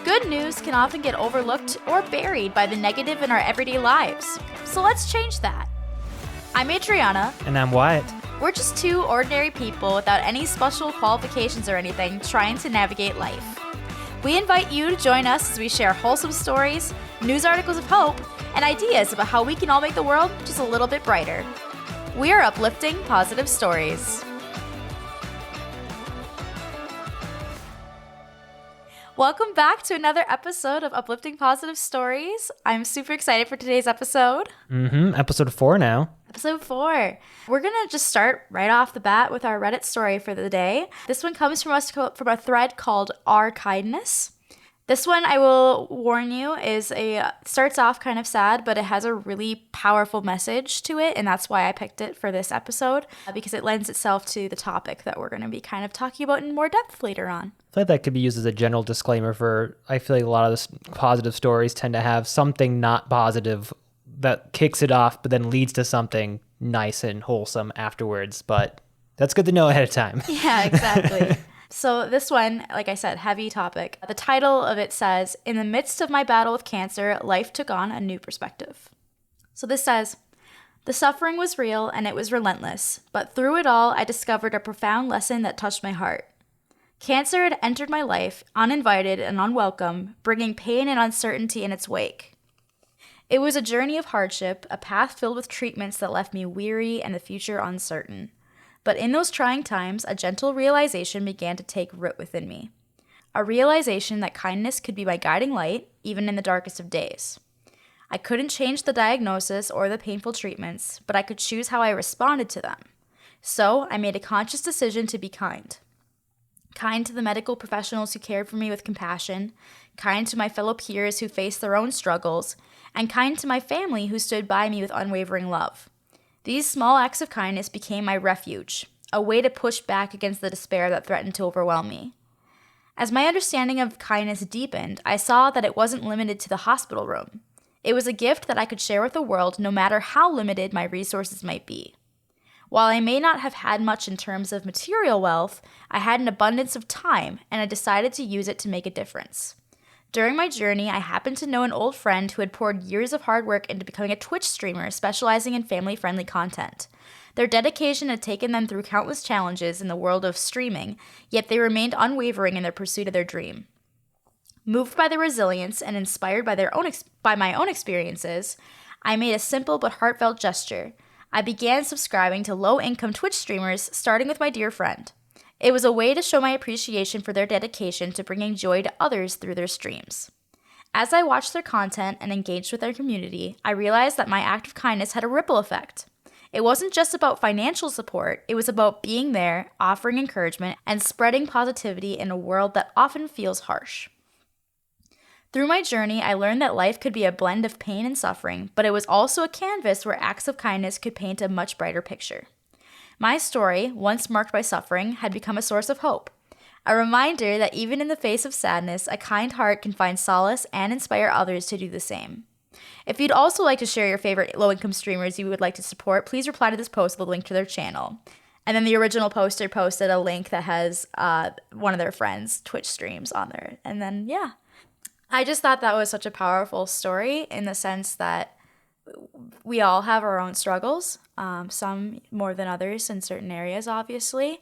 Good news can often get overlooked or buried by the negative in our everyday lives. So let's change that. I'm Adrianna. And I'm Wyatt. We're just two ordinary people without any special qualifications or anything trying to navigate life. We invite you to join us as we share wholesome stories, news articles of hope, and ideas about how we can all make the world just a little bit brighter. We are Uplifting Positive Stories. Welcome back to another episode of Uplifting Positive Stories. I'm super excited for today's episode. Episode 4 now. Episode 4. We're going to just start right off the bat with our Reddit story for the day. This one comes from us from a thread called Our Kindness. This one, I will warn you, starts off kind of sad, but it has a really powerful message to it, and that's why I picked it for this episode, because it lends itself to the topic that we're going to be kind of talking about in more depth later on. I feel like that could be used as a general disclaimer I feel like a lot of the positive stories tend to have something not positive that kicks it off, but then leads to something nice and wholesome afterwards, but that's good to know ahead of time. Yeah, exactly. So this one, like I said, heavy topic. The title of it says, "In the midst of my battle with cancer, life took on a new perspective." So this says, "The suffering was real and it was relentless, but through it all, I discovered a profound lesson that touched my heart. Cancer had entered my life, uninvited and unwelcome, bringing pain and uncertainty in its wake. It was a journey of hardship, a path filled with treatments that left me weary and the future uncertain. But in those trying times, a gentle realization began to take root within me. A realization that kindness could be my guiding light, even in the darkest of days. I couldn't change the diagnosis or the painful treatments, but I could choose how I responded to them. So I made a conscious decision to be kind. Kind to the medical professionals who cared for me with compassion, kind to my fellow peers who faced their own struggles, and kind to my family who stood by me with unwavering love. These small acts of kindness became my refuge, a way to push back against the despair that threatened to overwhelm me. As my understanding of kindness deepened, I saw that it wasn't limited to the hospital room. It was a gift that I could share with the world no matter how limited my resources might be. While I may not have had much in terms of material wealth, I had an abundance of time, and I decided to use it to make a difference. During my journey, I happened to know an old friend who had poured years of hard work into becoming a Twitch streamer specializing in family-friendly content. Their dedication had taken them through countless challenges in the world of streaming, yet they remained unwavering in their pursuit of their dream. Moved by their resilience and inspired by my own experiences, I made a simple but heartfelt gesture. I began subscribing to low-income Twitch streamers, starting with my dear friend. It was a way to show my appreciation for their dedication to bringing joy to others through their streams. As I watched their content and engaged with their community, I realized that my act of kindness had a ripple effect. It wasn't just about financial support, it was about being there, offering encouragement, and spreading positivity in a world that often feels harsh. Through my journey, I learned that life could be a blend of pain and suffering, but it was also a canvas where acts of kindness could paint a much brighter picture. My story, once marked by suffering, had become a source of hope. A reminder that even in the face of sadness, a kind heart can find solace and inspire others to do the same. If you'd also like to share your favorite low-income streamers you would like to support, please reply to this post with a link to their channel. And then the original poster posted a link that has one of their friends' Twitch streams on there. And then, yeah. I just thought that was such a powerful story in the sense that we all have our own struggles, some more than others in certain areas, obviously.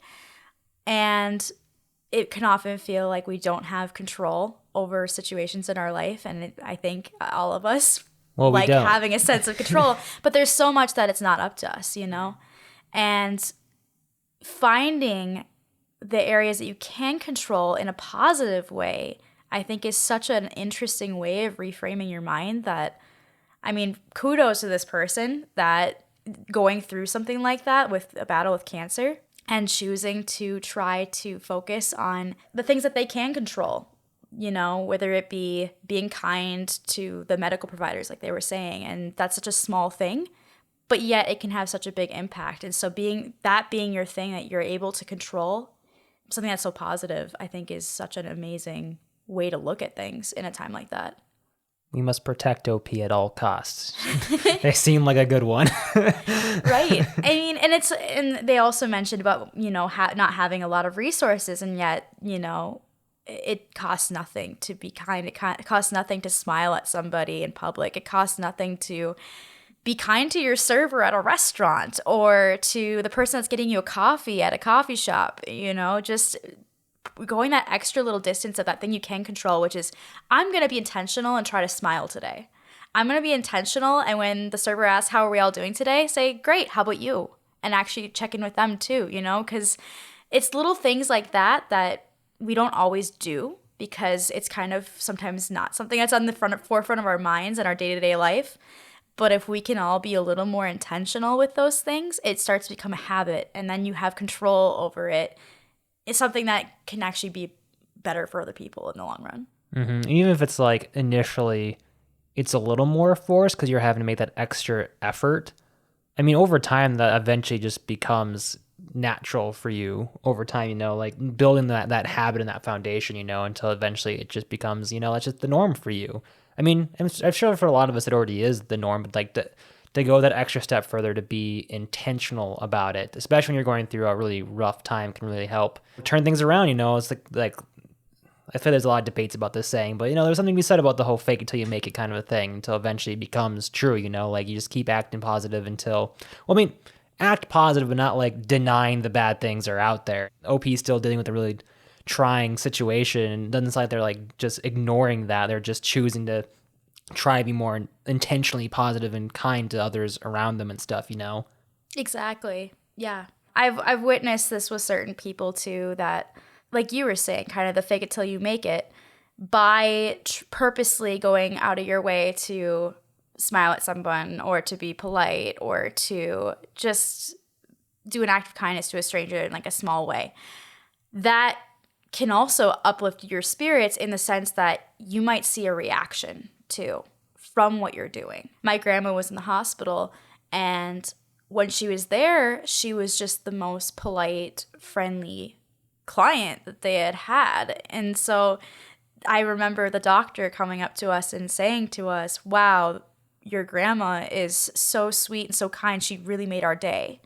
And it can often feel like we don't have control over situations in our life. And I think all of us like having a sense of control. But there's so much that it's not up to us, you know? And finding the areas that you can control in a positive way, I think is such an interesting way of reframing your mind that, I mean, kudos to this person that going through something like that with a battle with cancer and choosing to try to focus on the things that they can control, you know, whether it be being kind to the medical providers, like they were saying. And that's such a small thing, but yet it can have such a big impact. And so being your thing that you're able to control, something that's so positive, I think is such an amazing way to look at things in a time like that. We must protect OP at all costs. They seem like a good one. Right. I mean, and they also mentioned about, you know, not having a lot of resources, and yet, you know, it costs nothing to be kind. It costs nothing to smile at somebody in public. It costs nothing to be kind to your server at a restaurant or to the person that's getting you a coffee at a coffee shop. Just going that extra little distance of that thing you can control, which is, I'm going to be intentional and try to smile today. I'm going to be intentional, and when the server asks, how are we all doing today? Say, great, how about you? And actually check in with them too, because it's little things like that we don't always do, because it's kind of sometimes not something that's on the forefront of our minds in our day-to-day life. But if we can all be a little more intentional with those things, it starts to become a habit, and then you have control over it. It's something that can actually be better for other people in the long run. Mm-hmm. Even if it's like initially it's a little more forced because you're having to make that extra effort. I mean, over time, that eventually just becomes natural for you over time, like building that habit and that foundation, until eventually it just becomes, that's just the norm for you. I mean, I'm sure for a lot of us it already is the norm, but like to go that extra step further, to be intentional about it, especially when you're going through a really rough time, can really help turn things around. It's like I feel there's a lot of debates about this saying, but there's something to be said about the whole fake it till you make it kind of a thing, until eventually it becomes true. Like you just keep acting positive until, act positive, but not like denying the bad things are out there. OP is still dealing with a really trying situation, and it doesn't sound like they're like just ignoring that. They're just choosing to try to be more intentionally positive and kind to others around them and stuff, Exactly. Yeah. I've witnessed this with certain people too, that, like you were saying, kind of the fake it till you make it, by purposely going out of your way to smile at someone or to be polite or to just do an act of kindness to a stranger in like a small way. That can also uplift your spirits in the sense that you might see a reaction too from what you're doing. My grandma was in the hospital, and when she was there, she was just the most polite, friendly client that they had. And so I remember the doctor coming up to us and saying to us, wow, your grandma is so sweet and so kind. She really made our day.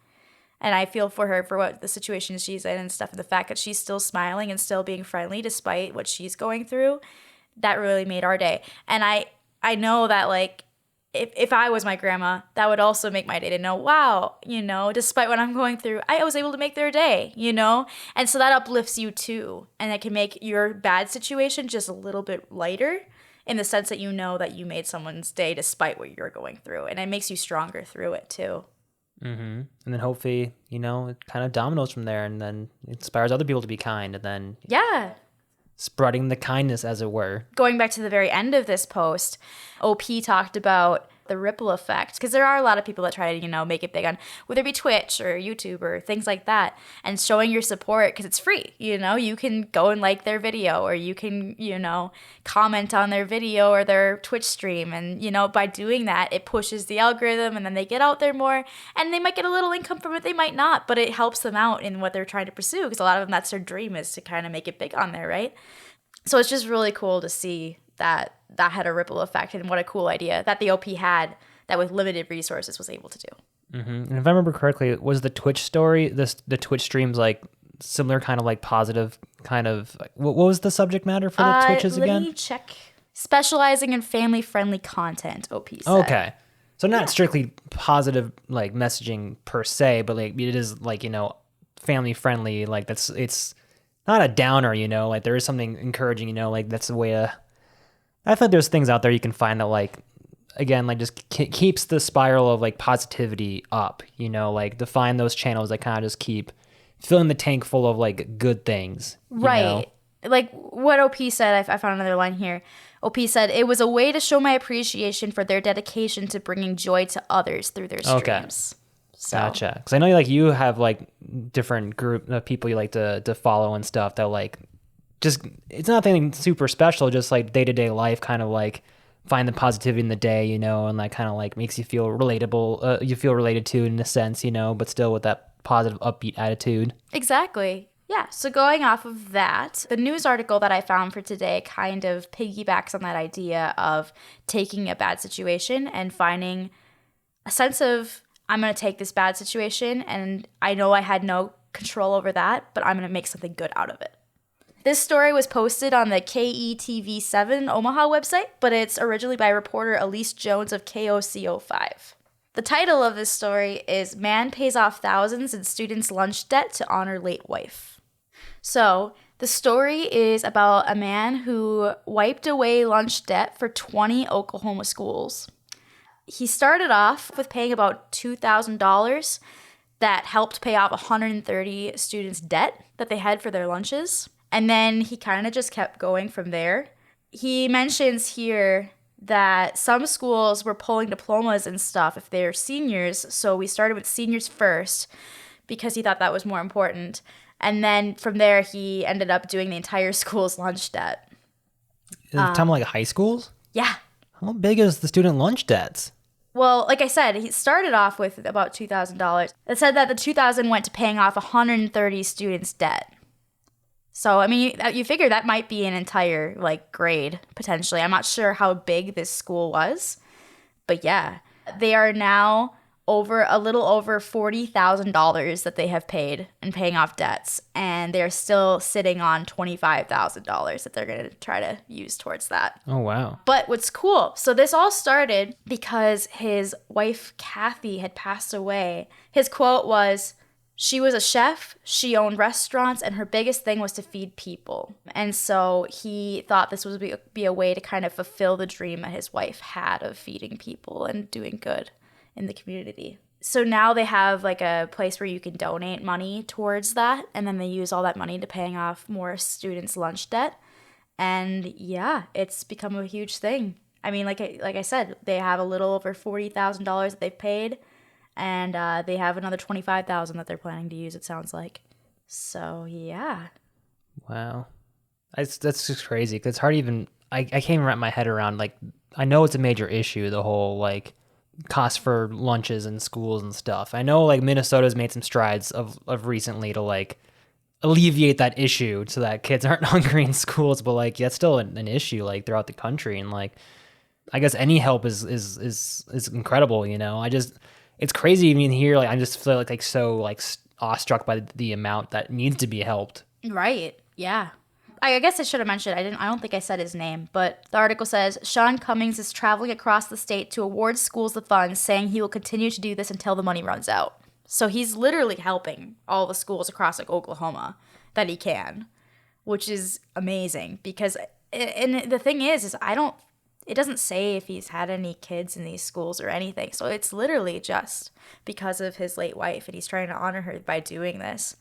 And I feel for her for what the situation she's in and stuff. And the fact that she's still smiling and still being friendly despite what she's going through, that really made our day. And I know that, like, if I was my grandma, that would also make my day to know, wow, despite what I'm going through, I was able to make their day, And so that uplifts you too. And that can make your bad situation just a little bit lighter, in the sense that that you made someone's day despite what you're going through. And it makes you stronger through it too. Mm-hmm. And then hopefully, it kind of dominoes from there, and then inspires other people to be kind, and then spreading the kindness, as it were. Going back to the very end of this post, OP talked about the ripple effect, because there are a lot of people that try to, make it big on whether it be Twitch or YouTube or things like that, and showing your support because it's free. You can go and like their video, or you can, comment on their video or their Twitch stream. And, by doing that, it pushes the algorithm, and then they get out there more, and they might get a little income from it. They might not, but it helps them out in what they're trying to pursue, because a lot of them, that's their dream, is to kind of make it big on there, right? So it's just really cool to see that had a ripple effect, and what a cool idea that the OP had, that with limited resources was able to do. Mm-hmm. And if I remember correctly, was the Twitch story, the Twitch streams, like similar kind of like positive kind of, what was the subject matter for the Twitches again? Let me check. Specializing in family-friendly content, OP said. Okay. So not strictly positive like messaging per se, but like it is like, family-friendly, like it's not a downer, like there is something encouraging, like that's the way to, I think there's things out there you can find that, like, again, like just keeps the spiral of like positivity up, like to find those channels that kind of just keep filling the tank full of like good things. Right. Like what OP said, I found another line here. OP said, it was a way to show my appreciation for their dedication to bringing joy to others through their streams. Okay. So. Gotcha. Because I know like you have like different group of people you like to follow and stuff that like just, it's not anything super special, just like day-to-day life, kind of like find the positivity in the day, and that kind of like makes you feel relatable, you feel related to in a sense, but still with that positive upbeat attitude. Exactly. Yeah. So going off of that, the news article that I found for today kind of piggybacks on that idea of taking a bad situation and finding a sense of, I'm going to take this bad situation and I know I had no control over that, but I'm going to make something good out of it. This story was posted on the KETV7 Omaha website, but it's originally by reporter Elise Jones of KOCO5. The title of this story is Man Pays Off Thousands in Students' Lunch Debt to Honor Late Wife. So, the story is about a man who wiped away lunch debt for 20 Oklahoma schools. He started off with paying about $2,000 that helped pay off 130 students' debt that they had for their lunches. And then he kind of just kept going from there. He mentions here that some schools were pulling diplomas and stuff if they're seniors. So we started with seniors first because he thought that was more important. And then from there, he ended up doing the entire school's lunch debt. Time like high schools? Yeah. How big is the student lunch debts? Well, like I said, he started off with about $2,000. It said that the $2,000 went to paying off 130 students' debt. So, I mean, you figure that might be an entire, grade, potentially. I'm not sure how big this school was. But yeah, they are now a little over $40,000 that they have paid in paying off debts. And they're still sitting on $25,000 that they're going to try to use towards that. Oh, wow. But what's cool, so this all started because his wife, Kathy, had passed away. His quote was, "She was a chef, she owned restaurants, and her biggest thing was to feed people." And so he thought this would be a way to kind of fulfill the dream that his wife had of feeding people and doing good in the community. So now they have a place where you can donate money towards that, and then they use all that money to paying off more students' lunch debt. And yeah, it's become a huge thing. I mean, like I said, they have a little over $40,000 that they've paid. And they have another $25,000 that they're planning to use, it sounds like. So, yeah. Wow. That's just crazy. 'Cause it's hard even... I can't even wrap my head around, I know it's a major issue, the whole, cost for lunches in schools and stuff. I know, Minnesota's made some strides of recently to, alleviate that issue so that kids aren't hungry in schools. But, that's still an issue, throughout the country. And, I guess any help is incredible, you know? It's crazy even here. I just feel so awestruck by the amount that needs to be helped. Right. Yeah. I guess I should have mentioned, I don't think I said his name, but the article says, Sean Cummings is traveling across the state to award schools the funds, saying he will continue to do this until the money runs out. So he's literally helping all the schools across Oklahoma that he can, which is amazing because, and the thing is it doesn't say if he's had any kids in these schools or anything. So it's literally just because of his late wife, and he's trying to honor her by doing this.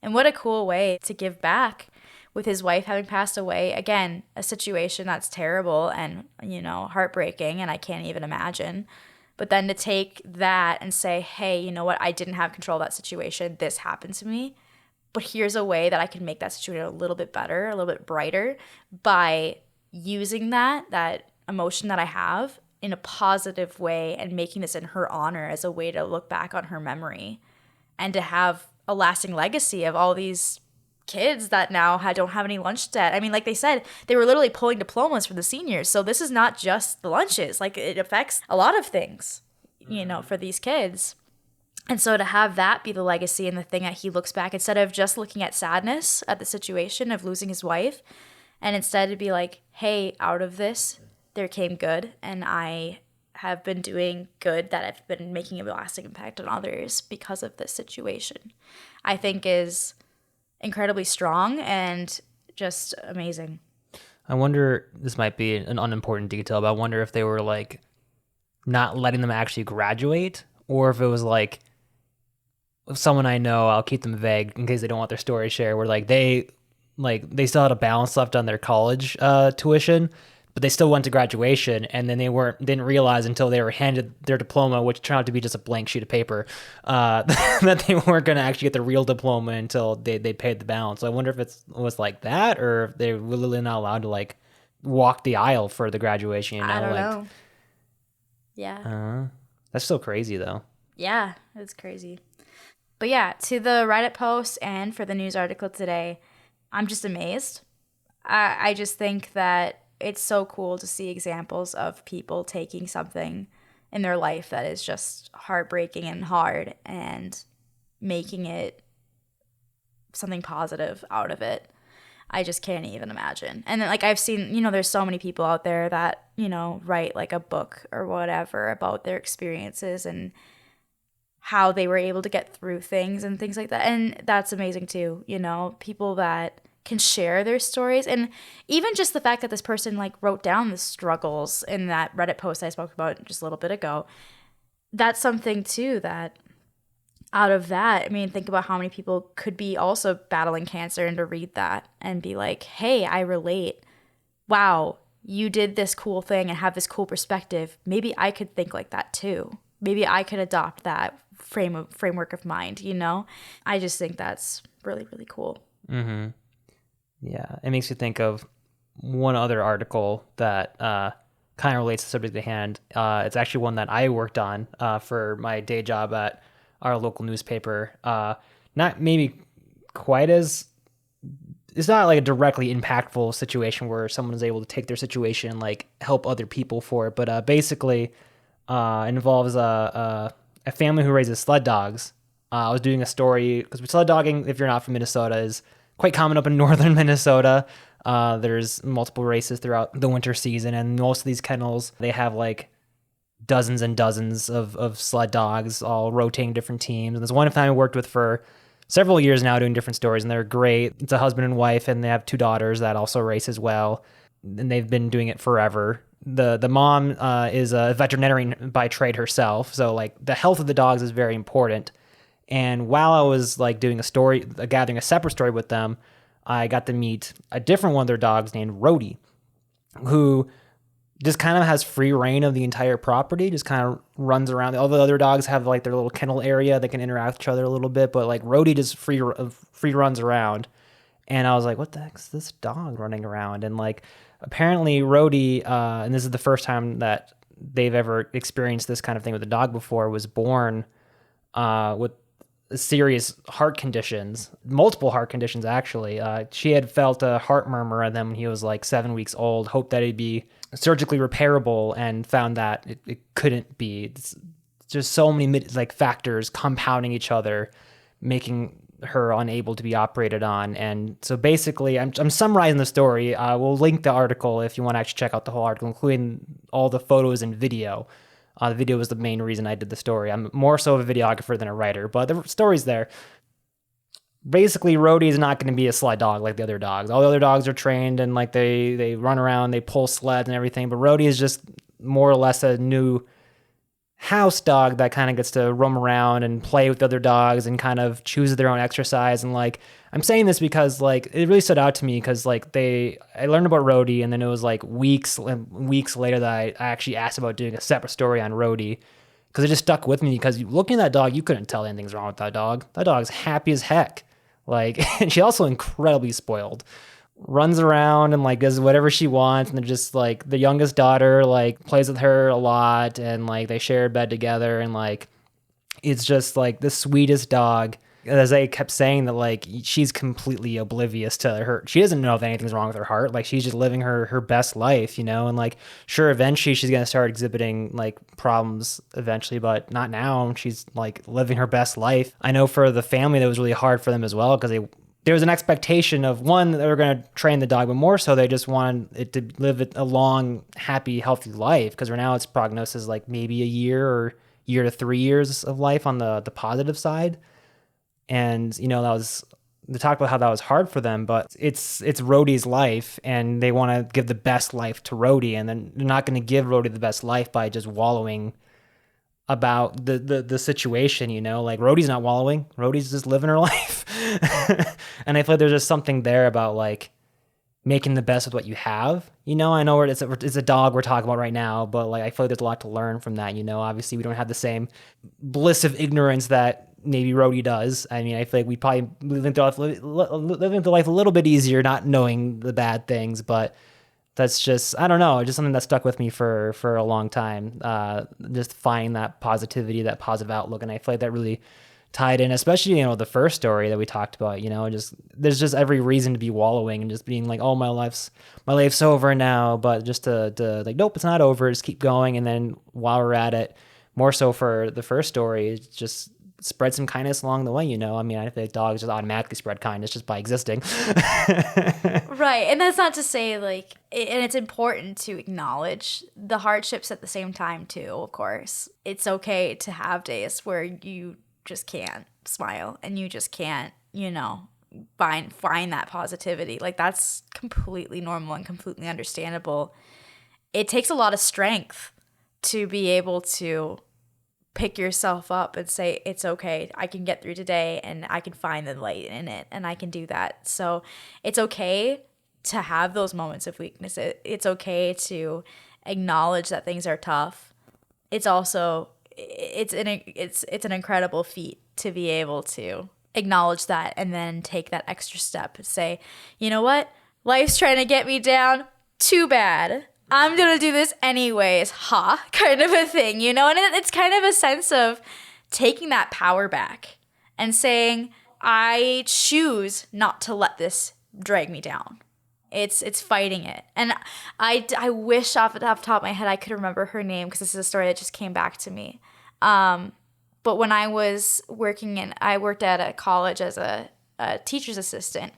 And what a cool way to give back with his wife having passed away. Again, a situation that's terrible and, heartbreaking, and I can't even imagine. But then to take that and say, hey, you know what? I didn't have control of that situation. This happened to me. But here's a way that I can make that situation a little bit better, a little bit brighter by using that emotion that I have in a positive way and making this in her honor as a way to look back on her memory and to have a lasting legacy of all these kids that now don't have any lunch debt. I mean, like they said, they were literally pulling diplomas for the seniors. So this is not just the lunches. It affects a lot of things, for these kids. And so to have that be the legacy and the thing that he looks back, instead of just looking at sadness at the situation of losing his wife, and instead to be like, hey, out of this, there came good, and I have been doing good, that I've been making a lasting impact on others because of this situation, I think is incredibly strong and just amazing. I wonder, this might be an unimportant detail, but I wonder if they were not letting them actually graduate, or if it was someone I know, I'll keep them vague in case they don't want their story shared, where they still had a balance left on their college tuition, but they still went to graduation, and then they didn't realize until they were handed their diploma, which turned out to be just a blank sheet of paper, that they weren't going to actually get the real diploma until they paid the balance. So I wonder if it was like that, or if they were literally not allowed to walk the aisle for the graduation. I don't know. Yeah. That's still crazy though. Yeah, it's crazy. But yeah, to the Reddit post and for the news article today, I'm just amazed. I just think that it's so cool to see examples of people taking something in their life that is just heartbreaking and hard and making it something positive out of it. I just can't even imagine. And then, like, I've seen, you know, there's so many people out there that, you know, write like a book or whatever about their experiences and how they were able to get through things and things like that. And that's amazing too, you know, people that can share their stories. And even just the fact that this person like wrote down the struggles in that Reddit post I spoke about just a little bit ago, that's something too that out of that, I mean, think about how many people could be also battling cancer and to read that and be like, hey, I relate. Wow, you did this cool thing and have this cool perspective. Maybe I could think like that too. Maybe I could adopt that framework of mind, you know? I just think that's really, really cool. Mm-hmm. Yeah, it makes you think of one other article that kind of relates to the subject at hand. It's actually one that I worked on for my day job at our local newspaper. Not maybe quite as, it's not like a directly impactful situation where someone is able to take their situation and like help other people for it, but basically it involves a family who raises sled dogs. I was doing a story because sled dogging, if you're not from Minnesota, is quite common up in northern Minnesota. There's multiple races throughout the winter season, and most of these kennels, they have like dozens and dozens of sled dogs all rotating different teams. And there's one family I worked with for several years now doing different stories, and they're great. It's a husband and wife, and they have 2 daughters that also race as well, and they've been doing it forever. The mom is a veterinarian by trade herself, so like the health of the dogs is very important. And while I was like doing gathering a separate story with them, I got to meet a different one of their dogs named Rhodey, who just kind of has free reign of the entire property, just kind of runs around. All the other dogs have like their little kennel area. They can interact with each other a little bit, but like Rhodey just free runs around. And I was like, what the heck is this dog running around? And like, apparently Rhodey, and this is the first time that they've ever experienced this kind of thing with a dog before, was born with serious heart conditions, multiple heart conditions actually. She had felt a heart murmur and then when he was like 7 weeks old, hoped that it'd be surgically repairable, and found that it couldn't be. It's just so many like factors compounding each other, making her unable to be operated on. And so basically I'm summarizing the story. We'll link the article if you want to actually check out the whole article, including all the photos and video. The video was the main reason I did the story. I'm more so of a videographer than a writer, but the story's there. Basically, Rhodey is not going to be a sled dog like the other dogs. All the other dogs are trained and like they run around, they pull sleds and everything, but Rhodey is just more or less a new house dog that kind of gets to roam around and play with other dogs and kind of chooses their own exercise. And like, I'm saying this because like it really stood out to me because like I learned about Rhodey, and then it was like weeks later that I actually asked about doing a separate story on Rhodey, because it just stuck with me. Because looking at that dog, you couldn't tell anything's wrong with that dog. That dog's happy as heck. Like, and she's also incredibly spoiled. Runs around and like does whatever she wants, and they're just like the youngest daughter like plays with her a lot, and like they share a bed together, and like it's just like the sweetest dog. As I kept saying that like she's completely oblivious to her, she doesn't know if anything's wrong with her heart. Like she's just living her best life, you know. And like sure, eventually she's gonna start exhibiting like problems eventually, but not now. She's like living her best life. I know for the family that was really hard for them as well, because there was an expectation of, one, that they were going to train the dog, but more so they just wanted it to live a long, happy, healthy life. Because right now its prognosis is like maybe a year or year to 3 years of life on the positive side. And, you know, they talked about how that was hard for them, but it's Rhodey's life, and they want to give the best life to Rhodey, and then they're not going to give Rhodey the best life by just wallowing about the situation, you know. Like Rhodey's not wallowing, Rhodey's just living her life. And I feel like there's just something there about like making the best with what you have, you know. I know it's a dog we're talking about right now, but like I feel like there's a lot to learn from that, you know. Obviously we don't have the same bliss of ignorance that maybe Rhodey does. I mean, I feel like we probably living through life a little bit easier not knowing the bad things, but that's just, I don't know, just something that stuck with me for a long time. Just finding that positivity, that positive outlook. And I feel like that really tied in, especially, you know, the first story that we talked about, you know, just, there's just every reason to be wallowing and just being like, oh, my life's over now. But just to like, nope, it's not over. Just keep going. And then while we're at it, more so for the first story, it's just spread some kindness along the way, you know? I mean, I feel like dogs just automatically spread kindness just by existing. Right. And that's not to say like, and it's important to acknowledge the hardships at the same time too, of course. It's okay to have days where you just can't smile and you just can't, you know, find that positivity. Like that's completely normal and completely understandable. It takes a lot of strength to be able to pick yourself up and say, it's okay, I can get through today and I can find the light in it and I can do that. So it's okay to have those moments of weakness. It's okay to acknowledge that things are tough. It's also, it's an incredible feat to be able to acknowledge that and then take that extra step and say, you know what? Life's trying to get me down. Too bad. I'm going to do this anyways, kind of a thing, you know? And it's kind of a sense of taking that power back and saying, I choose not to let this drag me down. It's fighting it. And I wish off the top of my head I could remember her name because this is a story that just came back to me. But when I was I worked at a college as a teacher's assistant.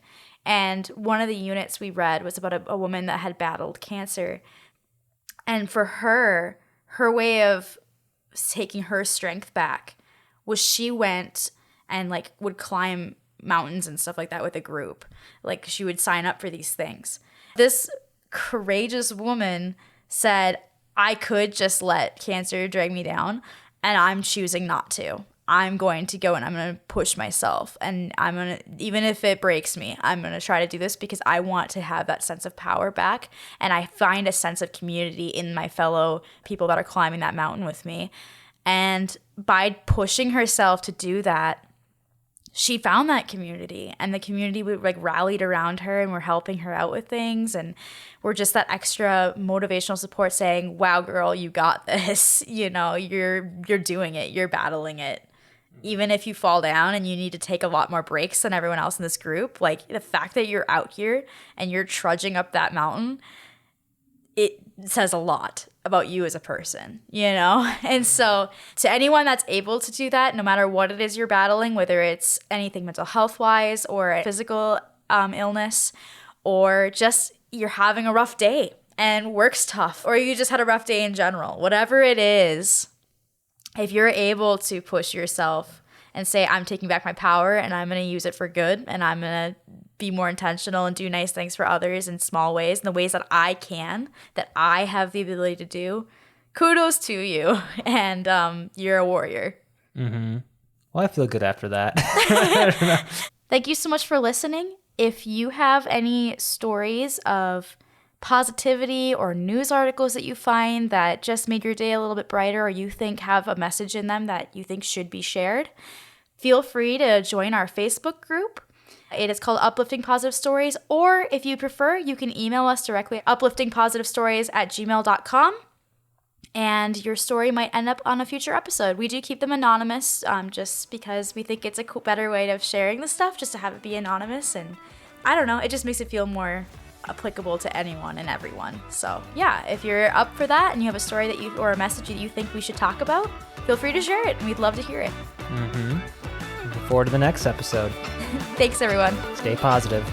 And one of the units we read was about a woman that had battled cancer. And for her way of taking her strength back was she went and like would climb mountains and stuff like that with a group. Like she would sign up for these things. This courageous woman said, I could just let cancer drag me down and I'm choosing not to. I'm going to go and I'm going to push myself and I'm going to, even if it breaks me, I'm going to try to do this because I want to have that sense of power back. And I find a sense of community in my fellow people that are climbing that mountain with me. And by pushing herself to do that, she found that community and the community like rallied around her and were helping her out with things. And we're just that extra motivational support saying, wow, girl, you got this. You know, you're doing it. You're battling it. Even if you fall down and you need to take a lot more breaks than everyone else in this group, like the fact that you're out here and you're trudging up that mountain, it says a lot about you as a person, you know? And so to anyone that's able to do that, no matter what it is you're battling, whether it's anything mental health wise or physical illness, or just you're having a rough day and work's tough, or you just had a rough day in general, whatever it is, if you're able to push yourself and say, I'm taking back my power and I'm going to use it for good and I'm going to be more intentional and do nice things for others in small ways, in the ways that I can, that I have the ability to do, kudos to you. And you're a warrior. Mm-hmm. Well, I feel good after that. Thank you so much for listening. If you have any stories of positivity or news articles that you find that just made your day a little bit brighter or you think have a message in them that you think should be shared, feel free to join our Facebook group. It is called Uplifting Positive Stories, or if you prefer, you can email us directly at upliftingpositivestories@gmail.com, and your story might end up on a future episode. We do keep them anonymous just because we think it's a better way of sharing the stuff, just to have it be anonymous, and I don't know, it just makes it feel more applicable to anyone and everyone. So yeah, if you're up for that and you have a story that or a message that you think we should talk about, feel free to share it and we'd love to hear it. Mm-hmm. Looking forward to the next episode. Thanks everyone. Stay positive.